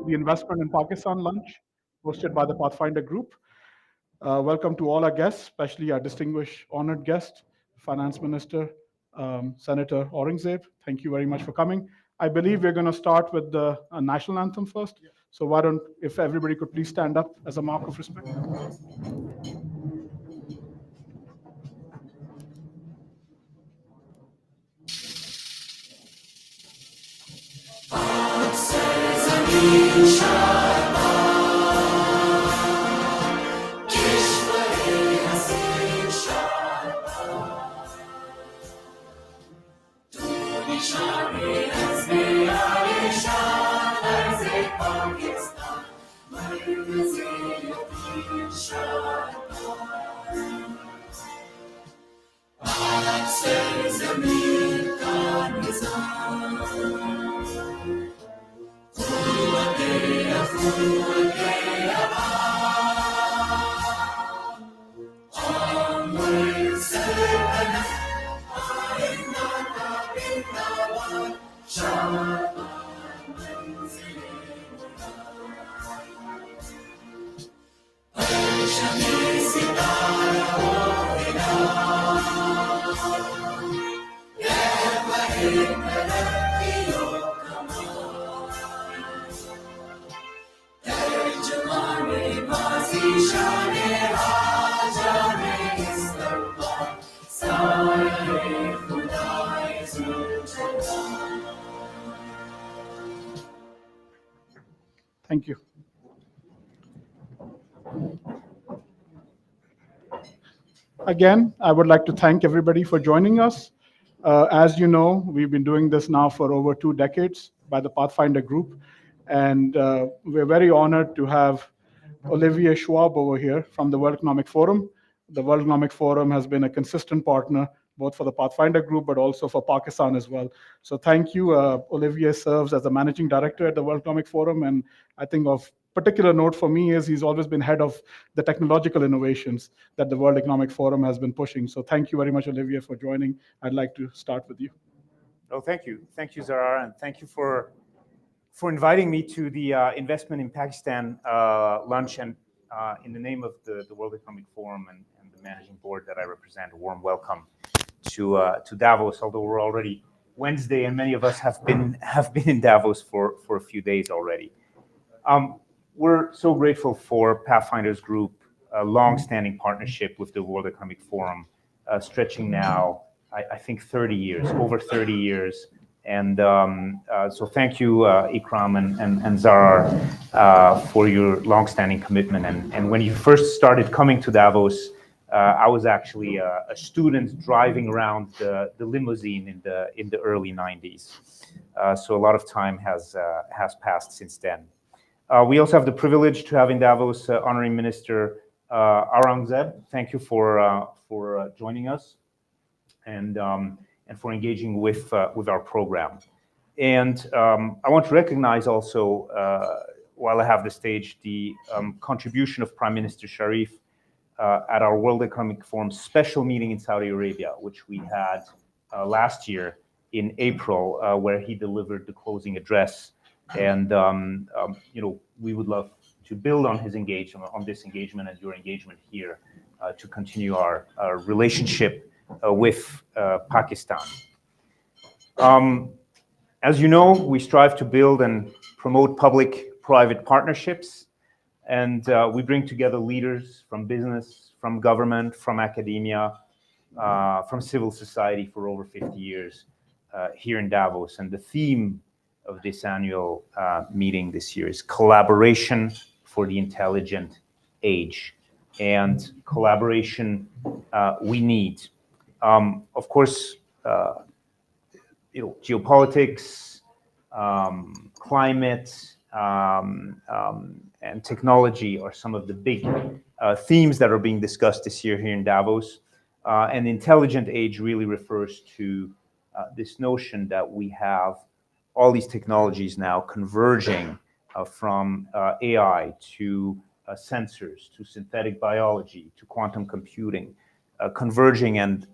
the Investment in Pakistan lunch hosted by the Pathfinder Group. Welcome to all our guests, especially our distinguished honored guest, Finance Minister, Senator Aurangzeb. Thank you very much for coming. I believe we're going to start with the national anthem first. So why don't, if everybody could please stand up as a mark of respect. Thank you. Again, I would like to thank everybody for joining us. As you know, we've been doing this now for over 2 decades by the Pathfinder Group, and we're very honored to have Olivier Schwab over here from the World Economic Forum. The World Economic Forum has been a consistent partner both for the Pathfinder Group, but also for Pakistan as well. So thank you. Olivier serves as the managing director at the World Economic Forum, and I think of particular note for me is he's always been head of the technological innovations that the World Economic Forum has been pushing. So thank you very much, Olivier, for joining. I'd like to start with you. Oh, thank you. Thank you, Zarar, and thank you for inviting me to the Investment in Pakistan lunch, and in the name of the World Economic Forum and the managing board that I represent, a warm welcome to Davos, although we're already Wednesday and many of us have been in Davos for a few days already. We're so grateful for Pathfinder's Group, a long-standing partnership with the World Economic Forum, stretching now, I think, 30 years, over 30 years. And so thank you, Ikram and Zarar, for your long-standing commitment. And when you first started coming to Davos, I was actually a student driving around the limousine in the early 90s. So a lot of time has passed since then. We also have the privilege to have in Davos Honoring Minister Aurangzeb. Thank you for joining us and for engaging with our program. And I want to recognize also, while I have the stage, the contribution of Prime Minister Sharif at our World Economic Forum special meeting in Saudi Arabia, which we had last year in April, where he delivered the closing address. And we would love to build on his engagement, on this engagement and your engagement here, to continue our relationship with Pakistan. As you know, we strive to build and promote public-private partnerships, and we bring together leaders from business, from government, from academia, from civil society for over 50 years here in Davos. And the theme of this annual meeting this year is collaboration for the intelligent age. And collaboration we need. Of course, geopolitics, climate, and technology are some of the big themes that are being discussed this year here in Davos. And intelligent age really refers to this notion that we have all these technologies now converging from AI to sensors, to synthetic biology, to quantum computing, converging and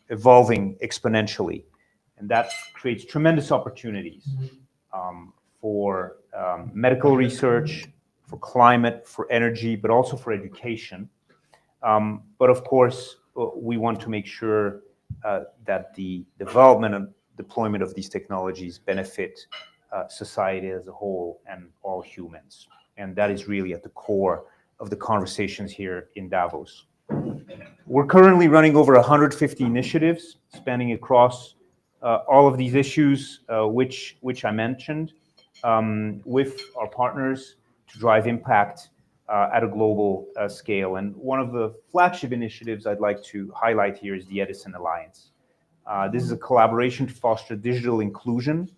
evolving exponentially. And that creates tremendous opportunities for medical research, for climate, for energy, but also for education. But of course, we want to make sure that the development and deployment of these technologies benefit society as a whole and all humans. And that is really at the core of the conversations here in Davos. We're currently running over 150 initiatives spanning across all of these issues, which I mentioned, with our partners to drive impact at a global scale. And one of the flagship initiatives I'd like to highlight here is the Edison Alliance. This is a collaboration to foster digital inclusion,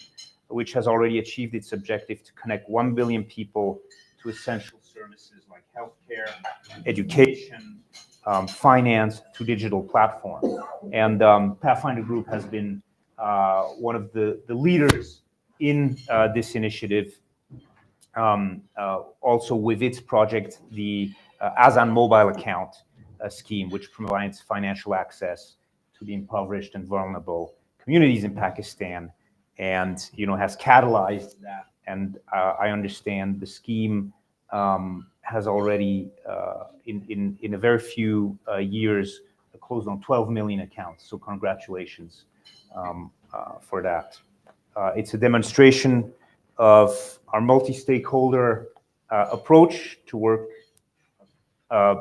which has already achieved its objective to connect 1 billion people to essential services like healthcare, education, finance, to digital platforms. And Pathfinder Group has been one of the leaders in this initiative, also with its project, the Azan Mobile Account scheme, which provides financial access to the impoverished and vulnerable communities in Pakistan, and has catalyzed that. And I understand the scheme has already, in a very few years, closed on 12 million accounts. So congratulations for that. It's a demonstration of our multi-stakeholder approach to work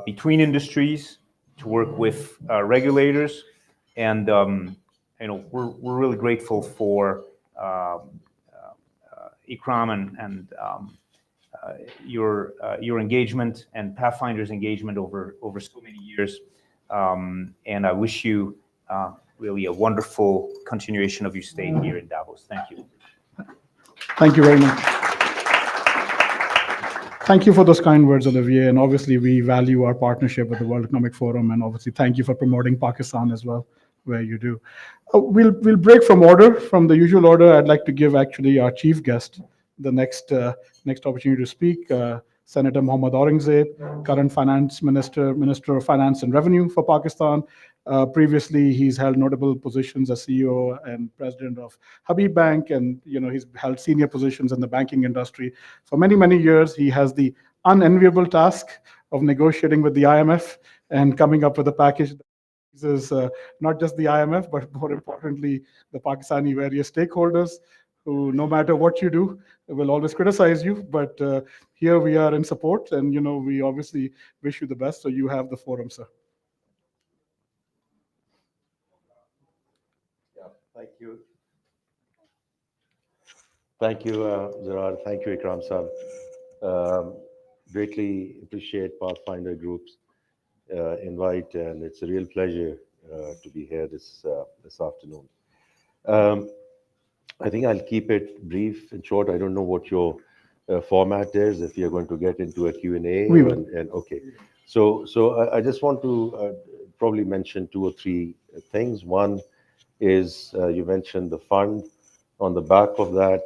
between industries, to work with regulators, and we're really grateful for Ikram and your engagement and Pathfinder's engagement over so many years. And I wish you really a wonderful continuation of your stay here in Davos. Thank you. Thank you very much. Thank you for those kind words, Olivier. And obviously, we value our partnership with the World Economic Forum. And obviously, thank you for promoting Pakistan as well, where you do. We'll break from the usual order. I'd like to give actually our chief guest the next opportunity to speak. Senator Mohammad Aurangzeb, current finance minister of finance and revenue for Pakistan. Previously, he's held notable positions as CEO and president of Habib Bank, and he's held senior positions in the banking industry for many, many years. He has the unenviable task of negotiating with the IMF and coming up with a package that is not just the IMF, but more importantly, the Pakistani various stakeholders, who, no matter what you do, will always criticize you. But here we are in support, and we obviously wish you the best. So you have the forum, sir. Yeah, thank you. Thank you, Zarar. Thank you, Ikram Saab. Greatly appreciate Pathfinder Group's invite, and it's a real pleasure to be here this afternoon. I think I'll keep it brief and short. I don't know what your format is, if you're going to get into a Q&A. We will. Okay. So I just want to probably mention 2 or 3 things. One is you mentioned the fund. On the back of that,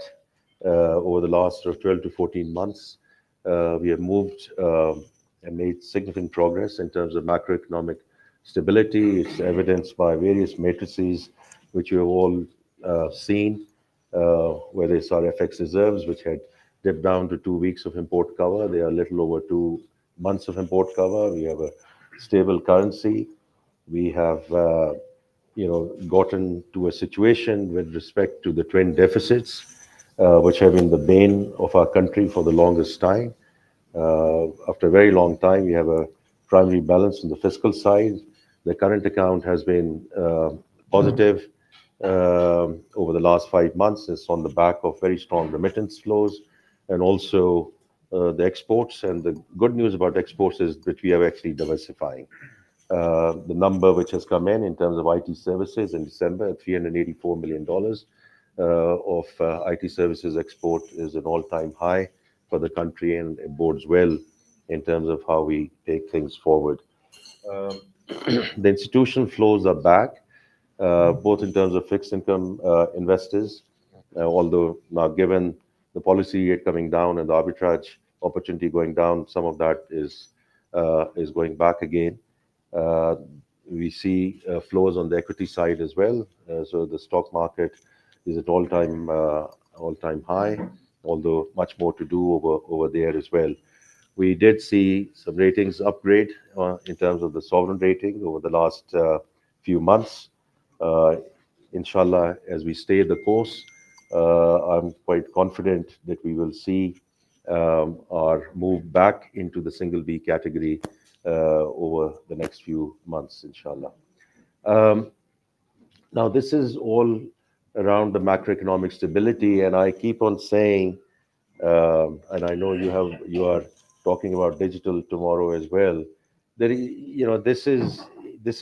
over the last 12 to 14 months, we have moved and made significant progress in terms of macroeconomic stability. It's evidenced by various matrices, which you have all seen, whether it's our FX reserves, which had dipped down to 2 weeks of import cover. They are a little over 2 months of import cover. We have a stable currency. We have gotten to a situation with respect to the trade deficits, which have been the bane of our country for the longest time. After a very long time, we have a primary balance on the fiscal side. The current account has been positive over the last 5 months. It's on the back of very strong remittance flows and also the exports. And the good news about exports is that we are actually diversifying. The number which has come in terms of IT services in December, $384 million of IT services export, is an all-time high for the country, and it bodes well in terms of how we take things forward. The institutional flows are back, both in terms of fixed income investors, although now given the policy rate coming down and the arbitrage opportunity going down, some of that is going back again. We see flows on the equity side as well. So the stock market is at all-time high. although much more to do over there as well. We did see some ratings upgrade in terms of the sovereign rating over the last few months. Uh, Inshallah, as we stay the course, I'm quite confident that we will see our move back into the single B category over the next few months, inshallah. Um, Now, this is all around the macroeconomic stability, and I keep on saying, and I know you are talking about digital tomorrow as well. That this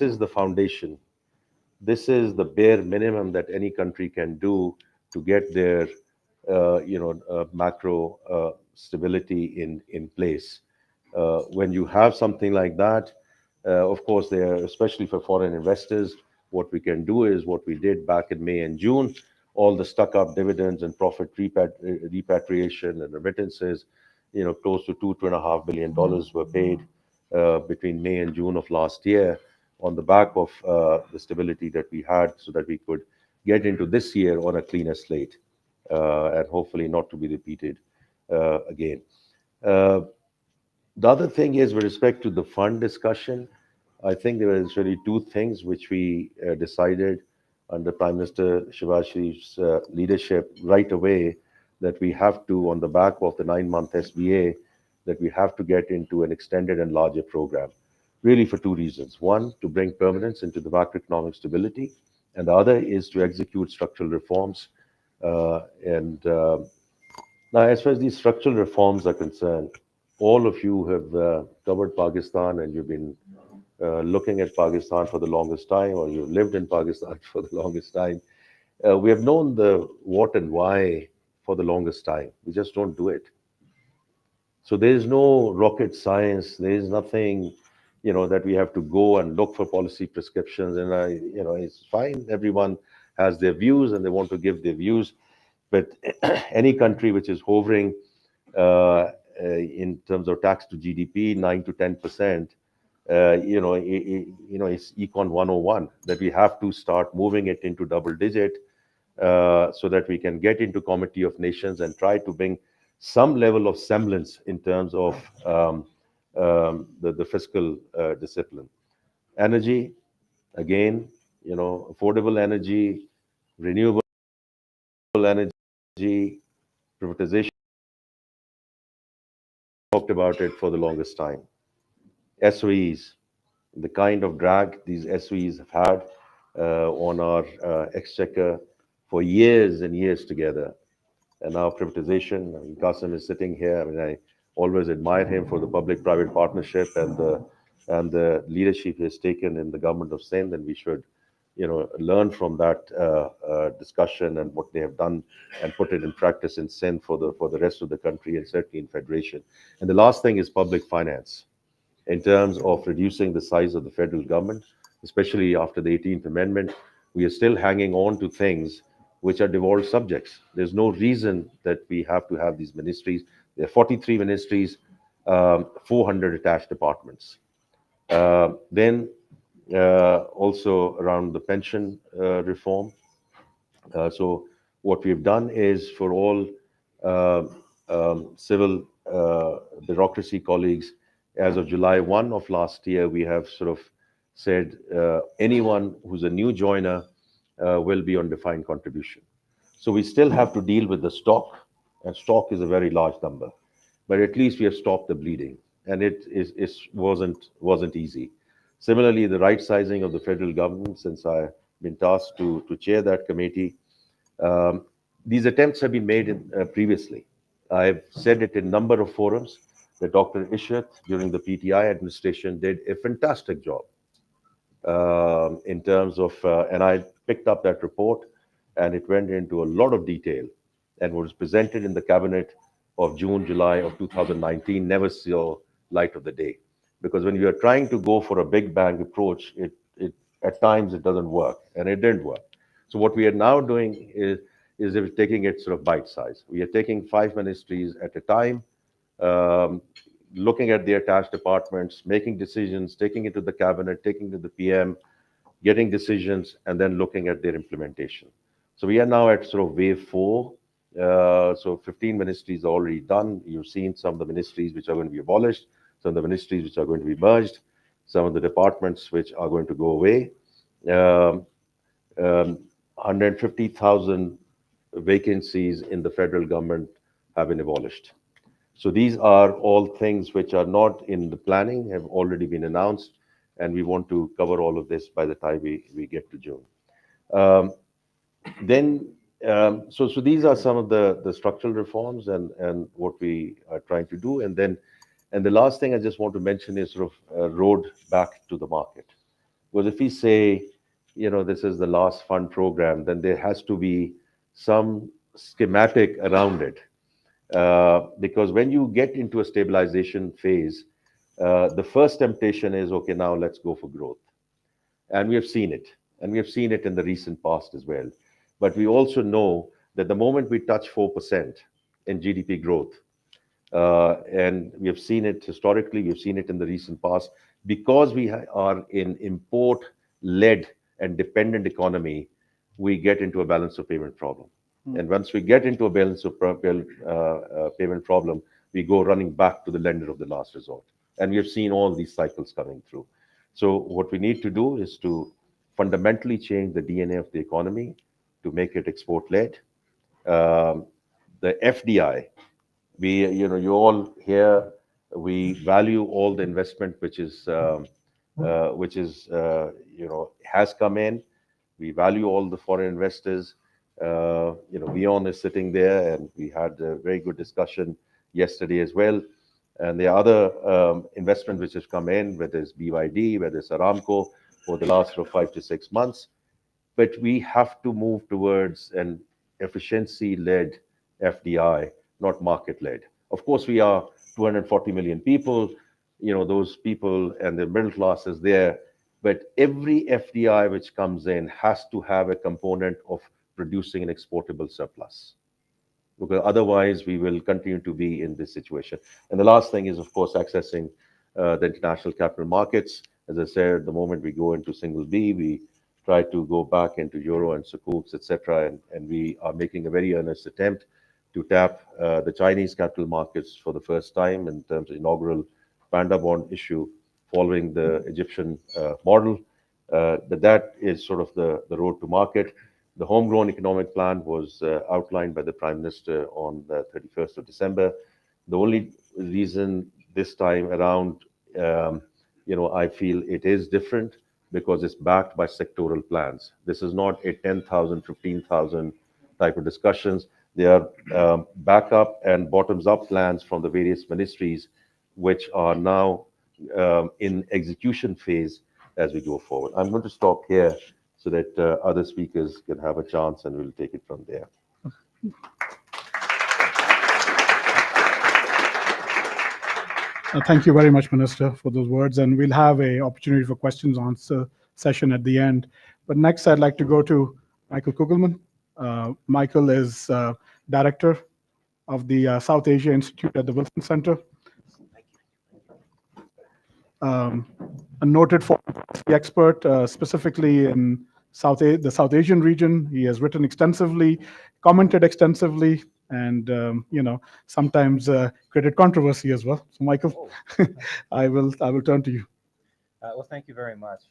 is the foundation. This is the bare minimum that any country can do to get their macro stability in place. When you have something like that, of course, there, especially for foreign investors, what we can do is what we did back in May and June. All the stuck-up dividends and profit repatriation and remittances, close to $2.5 billion were paid between May and June of last year on the back of the stability that we had, so that we could get into this year on a cleaner slate, and hopefully not to be repeated again. Uh, the other thing is, with respect to the fund discussion, I think there was really two things which we decided under Prime Minister Shehbaz Sharif's leadership right away, that we have to, on the back of the 9-month SBA, that we have to get into an extended and larger program, really for two reasons. One, to bring permanence into the macroeconomic stability, and the other is to execute structural reforms. And Now, as far as these structural reforms are concerned, all of you have covered Pakistan, and you've been looking at Pakistan for the longest time, or you've lived in Pakistan for the longest time. We have known the what and why for the longest time. We just don't do it. So there is no rocket science. There is nothing, that we have to go and look for policy prescriptions. And it's fine. Everyone has their views and they want to give their views. But any country which is hovering in terms of tax to GDP, 9 to 10%, it's Econ 101, that we have to start moving it into double digit, so that we can get into Committee of Nations and try to bring some level of semblance in terms of the fiscal discipline. Energy, again, affordable energy, renewable energy, privatization, talked about it for the longest time. SOEs, the kind of drag these SOEs have had on our exchequer for years and years together. And now privatization. I mean, Qasim is sitting here. I mean, I always admire him for the public-private partnership and the leadership he has taken in the government of Sindh, and we should, learn from that discussion and what they have done and put it in practice in Sindh for the rest of the country, and certainly in federation. And the last thing is public finance, in terms of reducing the size of the federal government, especially after the 18th Amendment. We are still hanging on to things which are devolved subjects. There's no reason that we have to have these ministries. There are 43 ministries, 400 attached departments. Then also around the pension reform. So what we've done is, for all uh, civil bureaucracy colleagues, as of July 1 of last year, we have sort of said anyone who's a new joiner will be on defined contribution. So we still have to deal with the stock, and stock is a very large number, but at least we have stopped the bleeding, and it wasn't easy. Similarly, the right sizing of the federal government, since I've been tasked to chair that committee, um, these attempts have been made previously. I've said it in a number of forums that Dr. Ishrat, during the PTI administration, did a fantastic job in terms of, and I picked up that report, and it went into a lot of detail and was presented in the cabinet of June, July of 2019, never saw light of the day. Because when you are trying to go for a big bang approach, it at times it doesn't work, and it didn't work. So what we are now doing is taking it sort of bite size. We are taking 5 ministries at a time, um, looking at the attached departments, making decisions, taking it to the cabinet, taking it to the PM, getting decisions, and then looking at their implementation. So we are now at sort of wave 4, So 15 ministries are already done. You've seen some of the ministries which are going to be abolished, some of the ministries which are going to be merged, some of the departments which are going to go away. Um, 150,000 vacancies in the federal government have been abolished. So these are all things which are not in the planning, have already been announced, and we want to cover all of this by the time we get to June. Um, then, so these are some of the structural reforms and what we are trying to do. And the last thing I just want to mention is sort of a road back to the market. Because if we say, this is the last fund program, then there has to be some schematic around it. Because when you get into a stabilization phase, the first temptation is, okay, now let's go for growth. And we have seen it. And we have seen it in the recent past as well. But we also know that the moment we touch 4% in GDP growth, and we have seen it historically, we've seen it in the recent past, because we are in import-led and dependent economy, we get into a balance of payment problem. And once we get into a balance of payment problem, we go running back to the lender of the last resort. And we have seen all these cycles coming through. So what we need to do is to fundamentally change the DNA of the economy to make it export-led. The FDI, you all here, we value all the investment which has come in. We value all the foreign investors. Vion is sitting there, and we had a very good discussion yesterday as well. And the other investment which has come in, whether it's BYD, whether it's Aramco, for the last 5 to 6 months. But we have to move towards an efficiency-led FDI, not market-led. Of course, we are 240 million people. Those people and the middle class is there. But every FDI which comes in has to have a component of producing an exportable surplus, because otherwise we will continue to be in this situation. And the last thing is, of course, accessing the international capital markets. As I said, the moment we go into single B, we try to go back into euro and sukuks, etc. And we are making a very earnest attempt to tap the Chinese capital markets for the first time in terms of inaugural panda bond issue following the Egyptian model. That is sort of the road to market. The homegrown economic plan was outlined by the Prime Minister on the 31st of December. The only reason this time around, I feel it is different because it's backed by sectoral plans. This is not a 10,000, 15,000 type of discussions. They are backup and bottoms-up plans from the various ministries, which are now in execution phase as we go forward. I'm going to stop here so that other speakers can have a chance, and we'll take it from there. Thank you very much, Minister, for those words. And we'll have an opportunity for questions answer session at the end. But next, I'd like to go to Michael Kugelman. Michael is Director of the South Asia Institute at the Wilson Center. A noted foreign policy expert, specifically in the South Asian region. He has written extensively, commented extensively, and sometimes created controversy as well. So, Michael, I will turn to you. Well, thank you very much,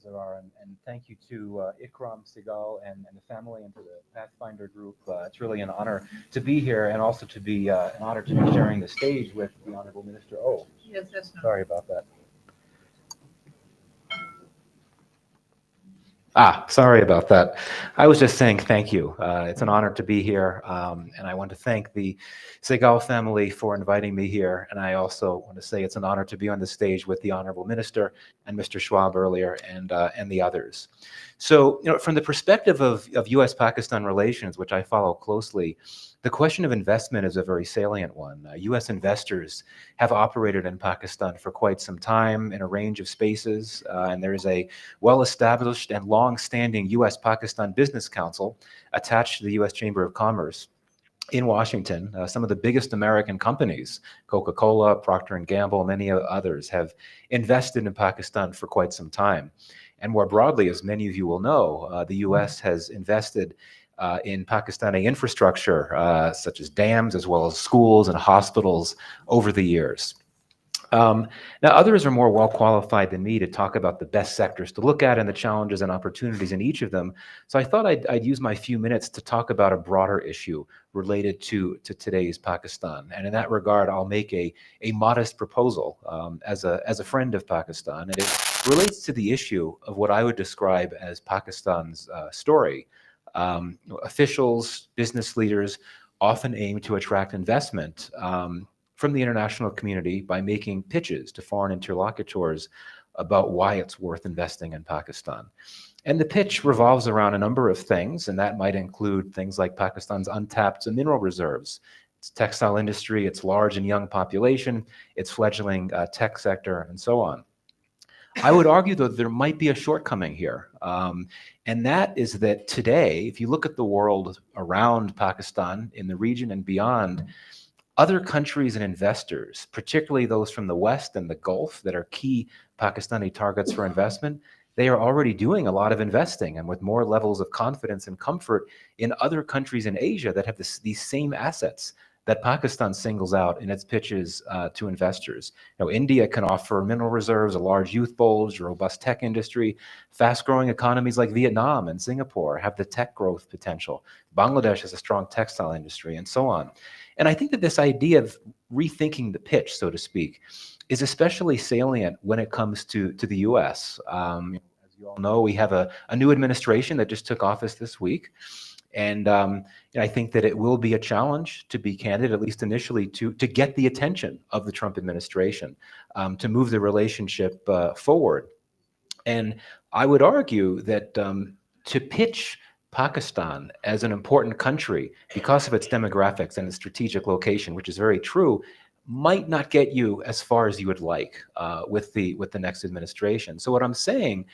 Zarar, and thank you to Ikram Segal and the family and to the Pathfinder group. It's really an honor to be here, and also to be an honor to be sharing the stage with the Honorable Minister. Oh, yes, that's not... Sorry about that. Sorry about that. I was just saying thank you. It's an honor to be here, and I want to thank the Segal family for inviting me here. And I also want to say it's an honor to be on the stage with the Honorable Minister and Mr. Schwab earlier, and the others. So, from the perspective of U.S.-Pakistan relations, which I follow closely, the question of investment is a very salient one. U.S. investors have operated in Pakistan for quite some time in a range of spaces, and there is a well-established and long-standing U.S.-Pakistan Business Council attached to the U.S. Chamber of Commerce in Washington. Some of the biggest American companies, Coca-Cola, Procter & Gamble, many others, have invested in Pakistan for quite some time. And more broadly, as many of you will know, the U.S. has invested in Pakistani infrastructure, such as dams, as well as schools and hospitals over the years. Now, others are more well qualified than me to talk about the best sectors to look at and the challenges and opportunities in each of them. So I thought I'd use my few minutes to talk about a broader issue related to today's Pakistan. And in that regard, I'll make a modest proposal as a friend of Pakistan. And it relates to the issue of what I would describe as Pakistan's story. Officials, business leaders often aim to attract investment from the international community by making pitches to foreign interlocutors about why it's worth investing in Pakistan. And the pitch revolves around a number of things, and that might include things like Pakistan's untapped mineral reserves, its textile industry, its large and young population, its fledgling tech sector, and so on. I would argue, though, there might be a shortcoming here, and that is that today, if you look at the world around Pakistan, in the region and beyond, other countries and investors, particularly those from the West and the Gulf that are key Pakistani targets for investment, they are already doing a lot of investing and with more levels of confidence and comfort in other countries in Asia that have these same assets that Pakistan singles out in its pitches to investors. You know, India can offer mineral reserves, a large youth bulge, a robust tech industry. Fast-growing economies like Vietnam and Singapore have the tech growth potential. Bangladesh has a strong textile industry, and so on. And I think that this idea of rethinking the pitch, so to speak, is especially salient when it comes to the U.S. As you all know, we have a new administration that just took office this week. And I think that it will be a challenge, to be candid, at least initially, to get the attention of the Trump administration, to move the relationship forward. And I would argue that to pitch Pakistan as an important country because of its demographics and its strategic location, which is very true, might not get you as far as you would like with the next administration. So what I'm saying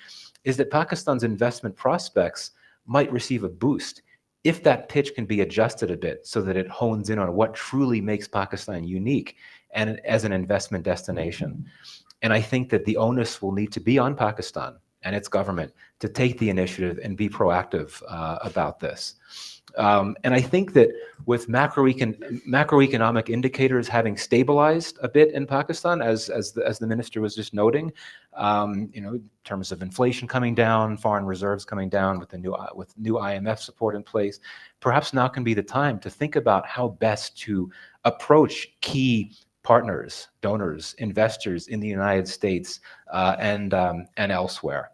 is that Pakistan's investment prospects might receive a boost if that pitch can be adjusted a bit so that it hones in on what truly makes Pakistan unique and as an investment destination. And I think that the onus will need to be on Pakistan and its government to take the initiative and be proactive about this. And I think that with macroeconomic indicators having stabilized a bit in Pakistan, as the minister was just noting, in terms of inflation coming down, foreign reserves coming down with new IMF support in place, perhaps now can be the time to think about how best to approach key partners, donors, investors in the United States and elsewhere.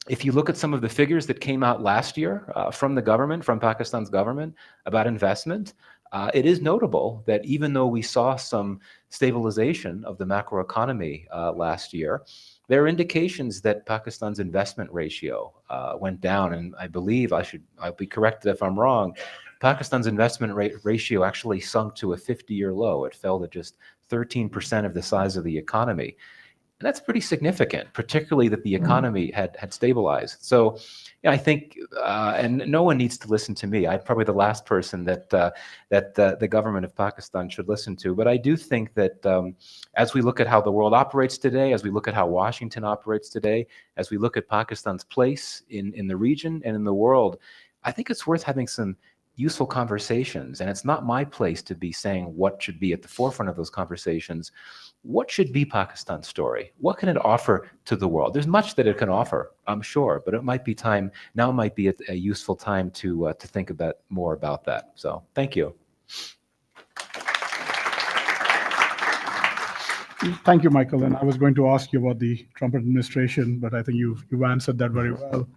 If you look at some of the figures that came out last year from the government, from Pakistan's government, about investment, it is notable that even though we saw some stabilization of the macroeconomy last year, there are indications that Pakistan's investment ratio went down, and I believe I'll be corrected if I'm wrong. Pakistan's investment ratio actually sunk to a 50-year low. It fell to just 13% of the size of the economy. And that's pretty significant, particularly that the economy had stabilized. So I think, and no one needs to listen to me. I'm probably the last person that the government of Pakistan should listen to. But I do think that as we look at how the world operates today, as we look at how Washington operates today, as we look at Pakistan's place in the region and in the world, I think it's worth having some useful conversations. And it's not my place to be saying what should be at the forefront of those conversations. What should be Pakistan's story? What can it offer to the world? There's much that it can offer, I'm sure, but it might be time, now might be a useful time to think more about that. So thank you. Thank you, Michael. And I was going to ask you about the Trump administration, but I think you've answered that very well.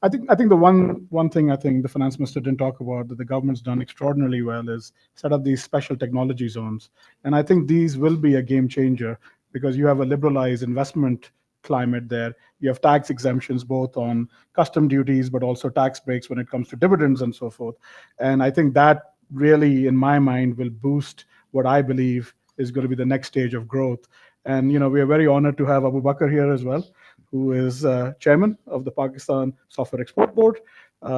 I think the one thing I think the finance minister didn't talk about that the government's done extraordinarily well is set up these special technology zones. And I think these will be a game changer because you have a liberalized investment climate there. You have tax exemptions both on custom duties, but also tax breaks when it comes to dividends and so forth. And I think that really, in my mind, will boost what I believe is going to be the next stage of growth. And, we are very honored to have Abu Bakr here as well, who is chairman of the Pakistan Software Export Board.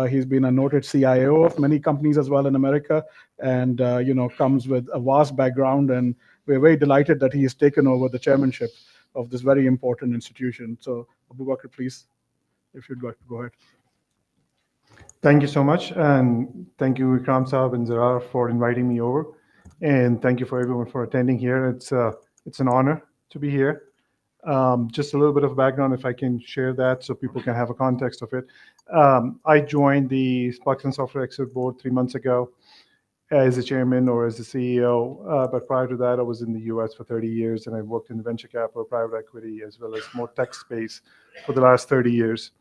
He's been a noted CIO of many companies as well in America and, comes with a vast background. And we're very delighted that he has taken over the chairmanship of this very important institution. So, Abu Bakr, please, if you'd like to go ahead. Thank you so much, and thank you, Vikram Saab and Zarar, for inviting me over, and thank you for everyone for attending here. It's an honor to be here. Just a little bit of background, if I can share that, so people can have a context of it. I joined the Pakistan Software Expert Board 3 months ago as the chairman or as the CEO. But prior to that, I was in the US for 30 years, and I worked in venture capital, private equity, as well as more tech space for the last 30 years.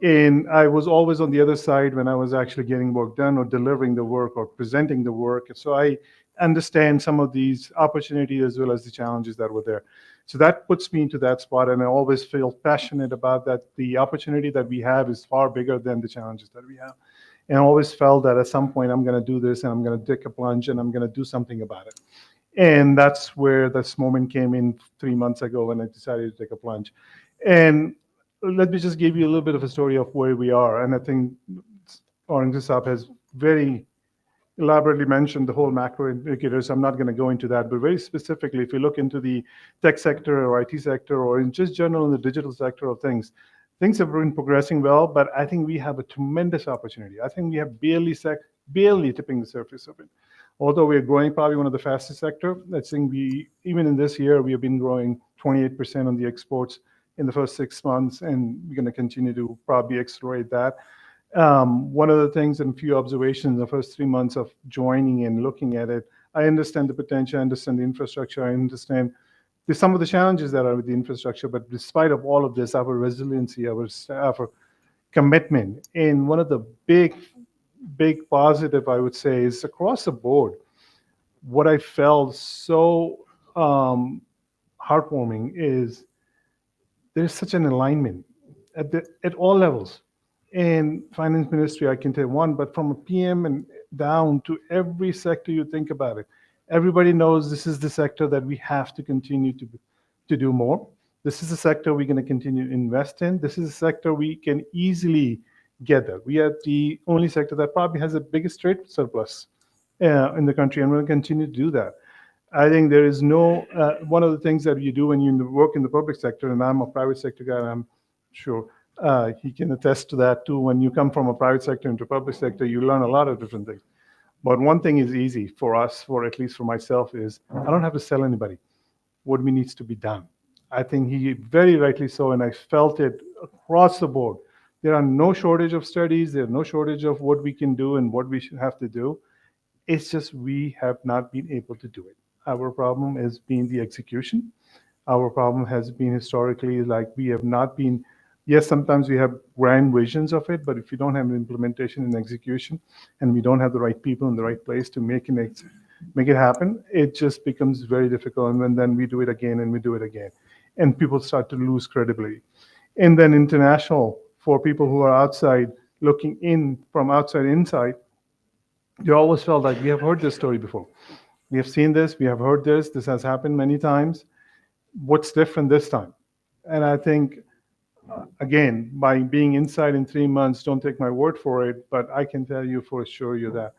And I was always on the other side when I was actually getting work done or delivering the work or presenting the work. So I understand some of these opportunities as well as the challenges that were there. So that puts me into that spot, and I always feel passionate about that. The opportunity that we have is far bigger than the challenges that we have. And I always felt that at some point I'm going to do this and I'm going to take a plunge and I'm going to do something about it. And that's where this moment came in 3 months ago when I decided to take a plunge. And let me just give you a little bit of a story of where we are. And I think Aurangzeb has very elaborately mentioned the whole macro indicators. I'm not going to go into that, but very specifically, if you look into the tech sector or IT sector or in just general in the digital sector of things, things have been progressing well, but I think we have a tremendous opportunity. I think we have barely tipping the surface of it. Although we're growing probably one of the fastest sector, I think even in this year, we have been growing 28% on the exports in the first 6 months, and we're going to continue to probably accelerate that. One of the things and a few observations in the first 3 months of joining and looking at it, I understand the potential, I understand the infrastructure, I understand there's some of the challenges that are with the infrastructure, but despite of all of this, our resiliency, our commitment, and one of the big positive I would say is across the board, what I felt so heartwarming is there's such an alignment at all levels. In finance ministry, I can tell one, but from a PM and down to every sector you think about it, everybody knows this is the sector that we have to continue to do more. This is a sector we're going to continue to invest in. This is a sector we can easily get there. We are the only sector that probably has the biggest trade surplus in the country, and we'll continue to do that. I think there is no, one of the things that you do when you work in the public sector, and I'm a private sector guy, and I'm sure he can attest to that too. When you come from a private sector into public sector, you learn a lot of different things. But one thing is easy for us, for at least for myself, is I don't have to sell anybody what needs to be done. I think he very rightly so, and I felt it across the board. There are no shortage of studies. There's no shortage of what we can do and what we should have to do. It's just we have not been able to do it. Our problem has been the execution. Our problem has been historically like we have not been, yes, sometimes we have grand visions of it, but if you don't have an implementation and execution and we don't have the right people in the right place to make it happen, it just becomes very difficult. And then we do it again and we do it again. And people start to lose credibility. And then international, for people who are outside, looking in from outside inside, you always felt like we have heard this story before. We have seen this, we have heard this has happened many times. What's different this time? And I think, again, by being inside in 3 months, don't take my word for it, but I can tell you for sure that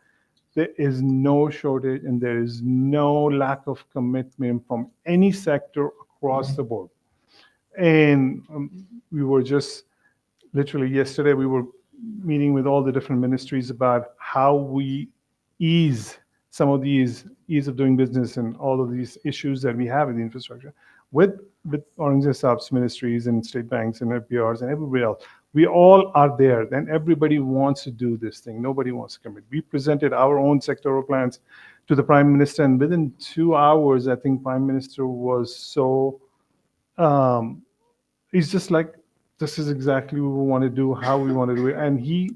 there is no shortage and there is no lack of commitment from any sector across the board. And we were just literally yesterday, we were meeting with all the different ministries about how we ease some of these ease of doing business and all of these issues that we have in the infrastructure with Aurangzeb Saab's ministries and state banks and FBRs and everybody else. We all are there. Then everybody wants to do this thing. Nobody wants to commit. We presented our own sectoral plans to the Prime Minister, and within 2 hours, I think Prime Minister was so, he's just like, this is exactly what we want to do, how we want to do it. And he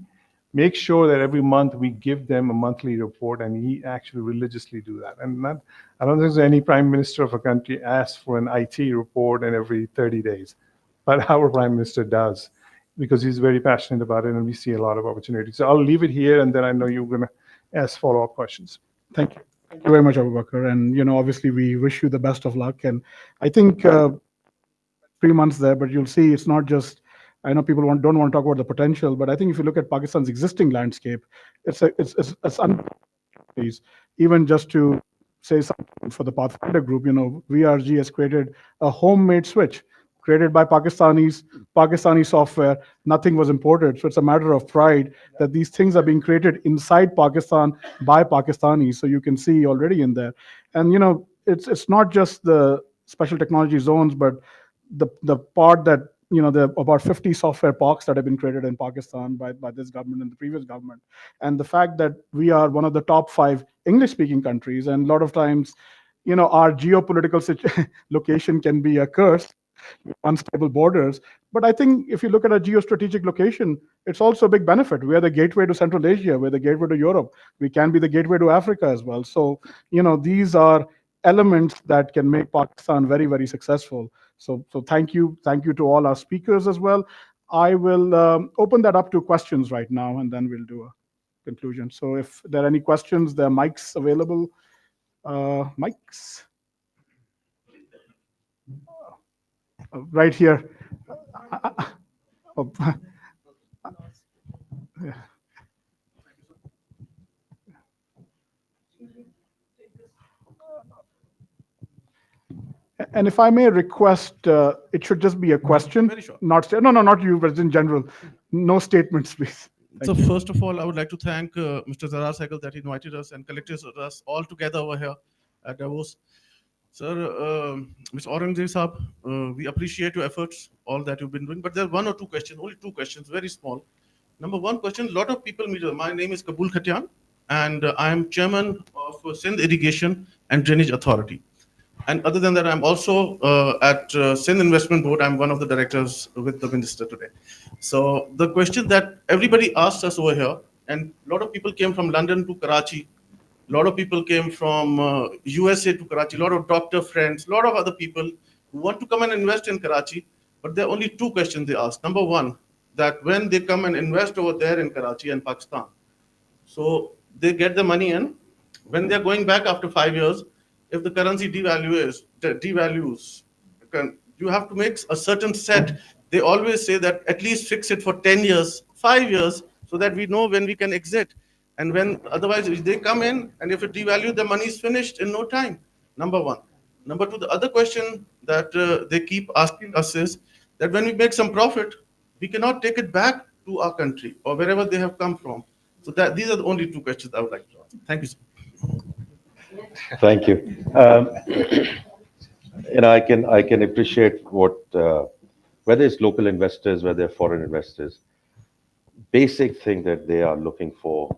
makes sure that every month we give them a monthly report, and he actually religiously do that. And I don't think there's any prime minister of a country asks for an IT report and every 30 days. But our prime minister does, because he's very passionate about it, and we see a lot of opportunities. So I'll leave it here, and then I know you're going to ask follow-up questions. Thank you. Thank you very much, Abu Bakr. And, obviously we wish you the best of luck. And I think 3 months there, but you'll see it's not just, I know people don't want to talk about the potential, but I think if you look at Pakistan's existing landscape, it's even just to say something for the Pathfinder group, VRG has created a homemade switch, created by Pakistanis, Pakistani software. Nothing was imported. So it's a matter of pride that these things are being created inside Pakistan by Pakistanis. So you can see already in there. And it's not just the special technology zones, but the part that there are about 50 software parks that have been created in Pakistan by this government and the previous government. And the fact that we are one of the top 5 English speaking countries, and a lot of times our geopolitical location can be a curse, unstable borders. But I think if you look at a geostrategic location, it's also a big benefit. We are the gateway to Central Asia, we're the gateway to Europe, we can be the gateway to Africa as well. So these are elements that can make Pakistan very, very successful. So thank you to all our speakers as well. I will open that up to questions right now, and then we'll do a conclusion. So if there are any questions, there are mics available. Mics right here. Oh, yeah. And if I may request, it should just be a question. Very short. Not you, but in general. No statements, please. So first of all, I would like to thank Mr. Zarar Sehgal that he invited us and collected us all together over here at Davos. Sir, Mr. Aurangzeb Saab, we appreciate your efforts, all that you've been doing. But there are one or two questions, only two questions, very small. Number one question, a lot of people meet. My name is Kabul Khatian, and I am chairman of Sindh Irrigation and Drainage Authority. And other than that, I'm also at Sindh Investment Board. I'm one of the directors with the minister today. So the question that everybody asked us over here, and a lot of people came from London to Karachi, a lot of people came from USA to Karachi, a lot of doctor friends, a lot of other people who want to come and invest in Karachi. But there are only two questions they ask. Number one, that when they come and invest over there in Karachi and Pakistan, so they get the money in. When they're going back after 5 years, if the currency devalues, you have to make a certain set. They always say that at least fix it for 10 years, 5 years, so that we know when we can exit. And when otherwise if they come in, and if it devalues, the money is finished in no time. Number one. Number two, the other question that they keep asking us is that when we make some profit, we cannot take it back to our country or wherever they have come from. So that these are the only two questions I would like to ask. Thank you, sir. Thank you. I can appreciate what, whether it's local investors, whether they're foreign investors, basic thing that they are looking for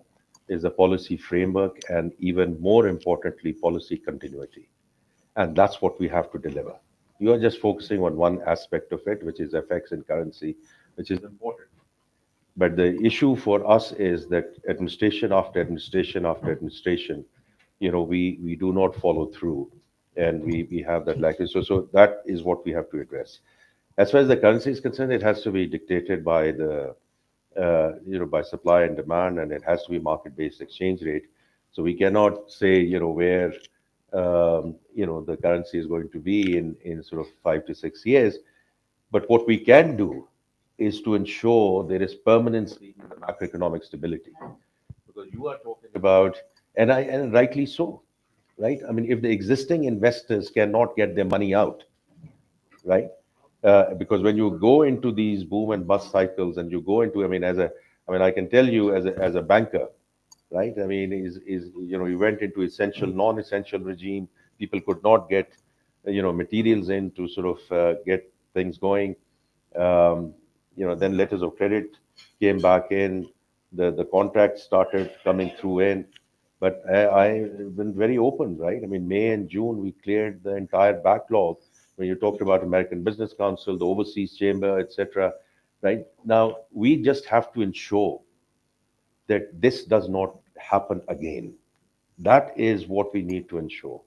is a policy framework and even more importantly, policy continuity. And that's what we have to deliver. You are just focusing on one aspect of it, which is FX and currency, which is important. But the issue for us is that administration after administration after administration, we do not follow through, and we have that lack. So that is what we have to address. As far as the currency is concerned, it has to be dictated by the by supply and demand, and it has to be market-based exchange rate. So we cannot say where the currency is going to be in sort of 5 to 6 years. But what we can do is to ensure there is permanency in the macroeconomic stability, because you are talking about, and rightly so, right? I mean, if the existing investors cannot get their money out, right? Because when you go into these boom and bust cycles, and you go into, I can tell you as a banker, right? I mean, we went into essential, non-essential regime. People could not get, materials in to sort of get things going. Then letters of credit came back in. The contracts started coming through in. But I've been very open, right? I mean, May and June, we cleared the entire backlog. When you talked about American Business Council, the Overseas Chamber, etc., right? Now, we just have to ensure that this does not happen again. That is what we need to ensure.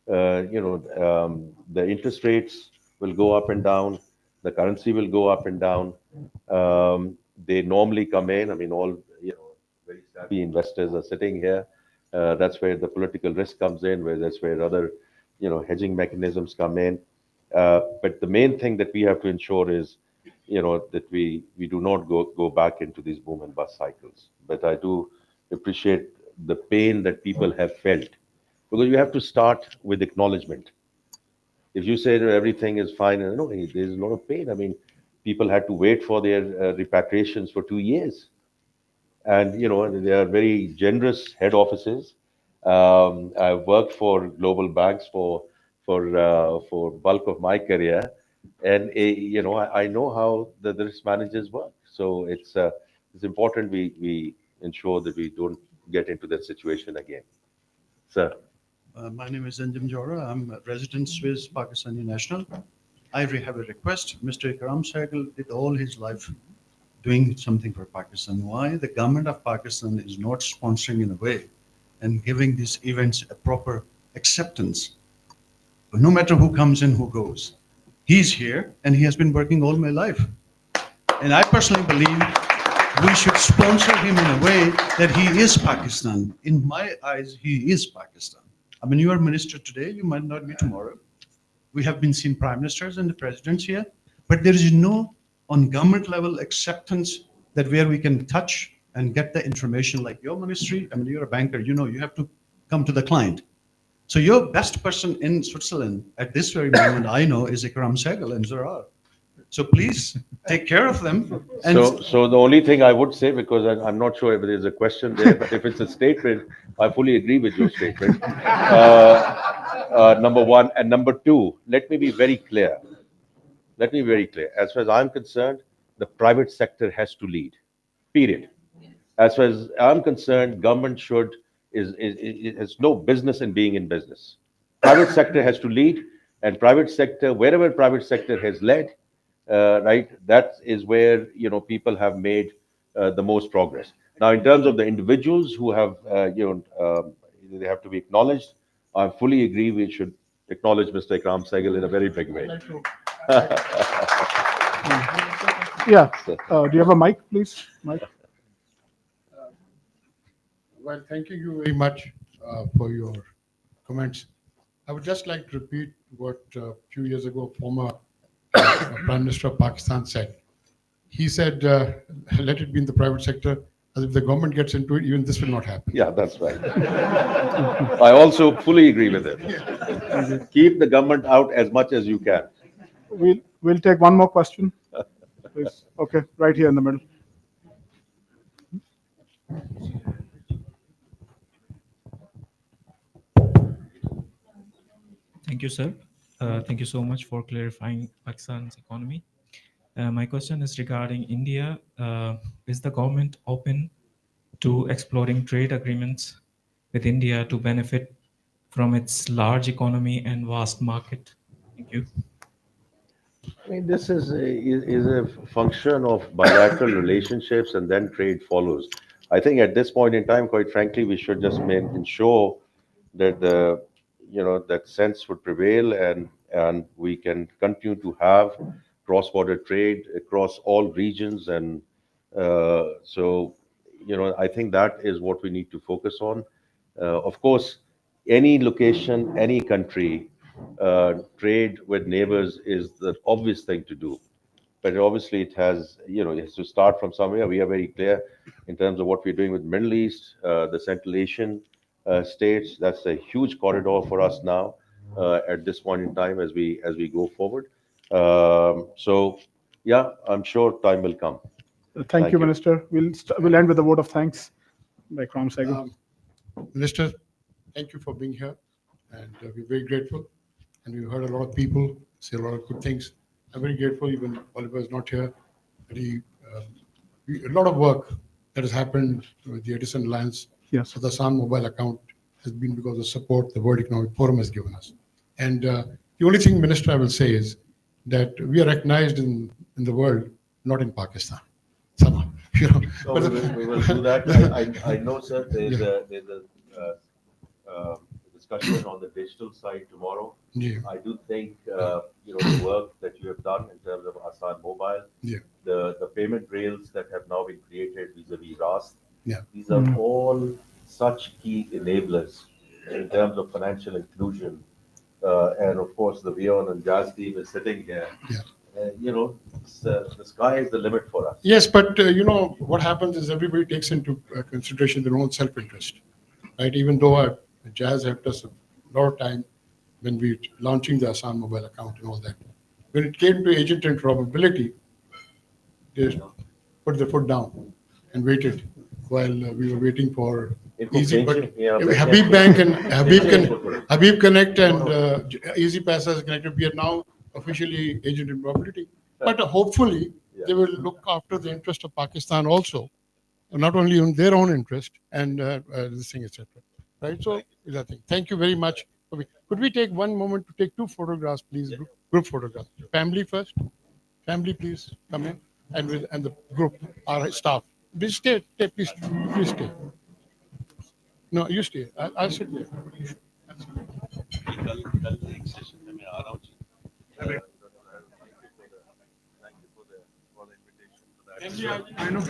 The interest rates will go up and down. The currency will go up and down. They normally come in. I mean, all very savvy investors are sitting here. That's where the political risk comes in, that's where other, hedging mechanisms come in. But the main thing that we have to ensure is, that we do not go back into these boom and bust cycles. But I do appreciate the pain that people have felt, because you have to start with acknowledgement. If you say that everything is fine, no, there's a lot of pain. I mean, people had to wait for their repatriations for 2 years. And, they are very generous head offices. I've worked for global banks for bulk of my career. And, I know how the risk managers work. So it's important we ensure that we don't get into that situation again. Sir. My name is Anjum Jora. I'm a resident Swiss Pakistani national. I have a request. Mr. Ikram Sehgal did all his life doing something for Pakistan. Why the government of Pakistan is not sponsoring in a way and giving these events a proper acceptance? No matter who comes in, who goes. He's here and he has been working all my life. And I personally believe we should sponsor him in a way that he is Pakistan. In my eyes, he is Pakistan. I mean, you are minister today, you might not be tomorrow. We have been seeing prime ministers and the presidents here, but there is no on government level acceptance that where we can touch and get the information like your ministry. I mean, you're a banker, you have to come to the client. So your best person in Switzerland at this very moment, I know, is Ikram Sehgal and Zarar. So please take care of them. And So the only thing I would say, because I'm not sure if there's a question there, but if it's a statement, I fully agree with your statement. Number one. And number two, let me be very clear. Let me be very clear. As far as I'm concerned, the private sector has to lead, period. As far as I'm concerned, government has no business in being in business. Private sector has to lead, and private sector, wherever private sector has led, right, that is where, people have made the most progress. Now, in terms of the individuals who have, they have to be acknowledged, I fully agree we should acknowledge Mr. Ikram Sehgal in a very big way. Yeah. Do you have a mic, please? Mike? Well, thank you very much for your comments. I would just like to repeat what a few years ago former Prime Minister of Pakistan said. He said, let it be in the private sector, as if the government gets into it, even this will not happen. Yeah, that's right. I also fully agree with it. Keep the government out as much as you can. We'll take one more question, please. Okay, right here in the middle. Thank you, sir. Thank you so much for clarifying Pakistan's economy. My question is regarding India. Is the government open to exploring trade agreements with India to benefit from its large economy and vast market? Thank you. I mean, this is a function of bilateral relationships, and then trade follows. I think at this point in time, quite frankly, we should just ensure that that sense would prevail, and we can continue to have cross-border trade across all regions. And so, I think that is what we need to focus on. Of course, any location, any country, trade with neighbors is the obvious thing to do. But obviously, it has to start from somewhere. We are very clear in terms of what we're doing with Middle East, the Central Asian states. That's a huge corridor for us now at this point in time as we go forward. So, yeah, I'm sure time will come. Thank you, Minister. We'll end with a vote of thanks by Ikram Sehgal. Minister, thank you for being here, and we're very grateful. And we heard a lot of people say a lot of good things. I'm very grateful, even Oliver is not here. But a lot of work that has happened with the Edison Alliance. Yes. So the Sun mobile account has been because of support the World Economic Forum has given us. And the only thing, Minister, I will say is that we are recognized in the world, not in Pakistan. Somehow, So we will do that. I know, sir, there's a discussion on the digital side tomorrow. Yeah. I do think the work that you have done in terms of Asan Mobile, Yeah. the payment rails that have now been created vis-a-vis RAS, Yeah. these are all such key enablers in terms of financial inclusion. And of course, the Vion and Jazz team is sitting here. Yeah. The sky is the limit for us. Yes, but what happens is everybody takes into consideration their own self-interest, right? Even though Jazz helped us a lot of time, when we launching the Assam mobile account and all that. When it came to agent interoperability, they put their foot down and waited while we were waiting for Easy. But Habib Bank and Habib Connect and Easy Paisa is connected. We are now officially agent interoperability. But hopefully they will look after the interest of Pakistan also, not only on their own interest and this thing, etc. Right? So is that thing. Thank you very much. Could we take one moment to take 2 photographs, please? Group photographs. Family first. Family, please come in, and the group, our staff. Please stay. Please stay. No, you stay. I'll sit there. I know.